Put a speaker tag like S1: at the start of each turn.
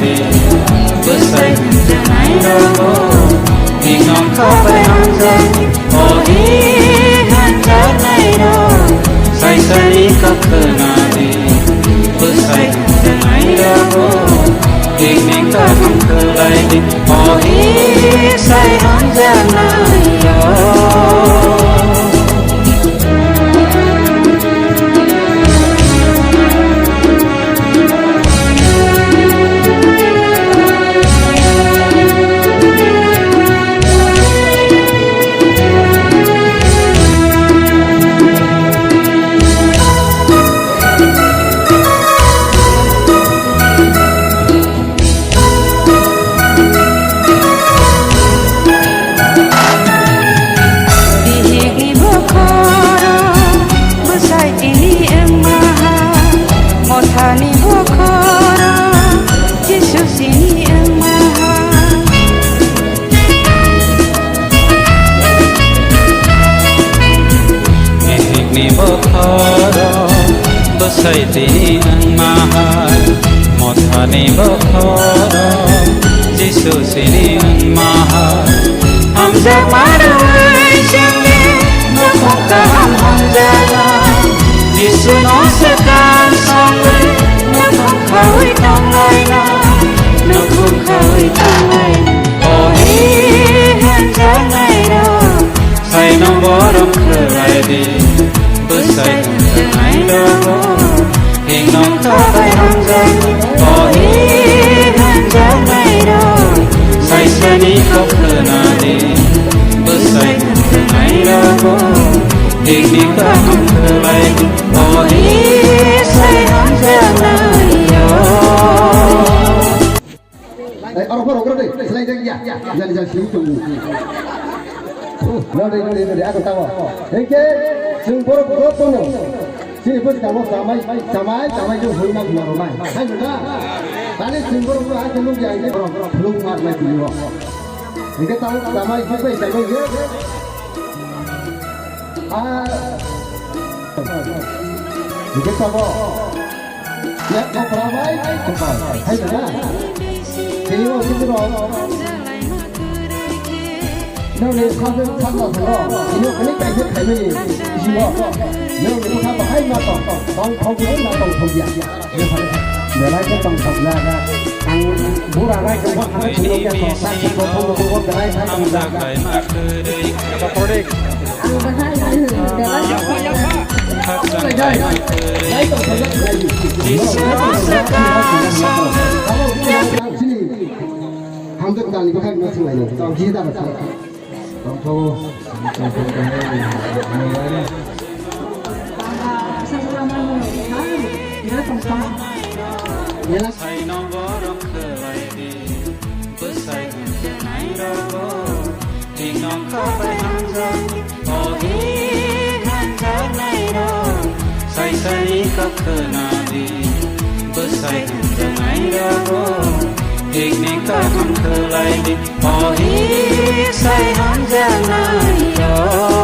S1: đi bước say giờ này đâu thì non khó phải ăn dân ô hi hắn giờ này đâu say say đi khắp cơ na đi bước say giờ này đâu thì mình ta không cơ lại đi ô hi say hắn giờ này đâu say tini ang mahal Mothani bokhoro Jisu sini ang mahal Hamza marai shange Nukhuka hamza la Jisu no sekan sangwe Nukhukha hui tangai na Nukhukha hui tangai Oh hi hamza ngai na Say no borom kherai di Besai hamza ngai na Hình non khó phải hăng dân Có hi hăng dân này đâu Say say đi khóc khờ na đi bước say hăng dân này đâu Hình đi khóc hăng khờ lại Có hi say hăng dân này đâu
S2: Đây, ở đâu đây, lấy đây dạ Dạ xíu chung Nó đây, để ăn tao à Thế chứ, xương bố rốt tốt nè Sini pun kamu samai tu hulma rumah. Hai benar. Tadi simbol rumah ada lu yang ini belum mat lagi juga. Jika tahu samai sampai saya ni. Jika tahu. Ya kau peramai cepat. Hai benar. Jadi waktu itu Nếu như không tham gia thằng đó, thì nếu cái này cái này gì đó, nếu như tham gia hay mà tổng không nhớ là tổng không giả, để lại cái tổng không ra ăn bố ra đây cũng có ăn cái đồ cái sọ sát không để lại cái tổng ra, có tôi đi, ăn cái hai này để lại cái đây, lấy tổng không ra đây, hàng thực đàn thì có khác nhau thế này rồi, tổng chia ra là sao? Tổng thu,
S1: say no borom kherai di bước say giờ này đâu thì non khó phải hăng dân ô hi hăng dân này đâu say say đi khắp cơ na đi bước say giờ này đâu thì mình ta không khờ lại đi ô hi say hăng dân này đâu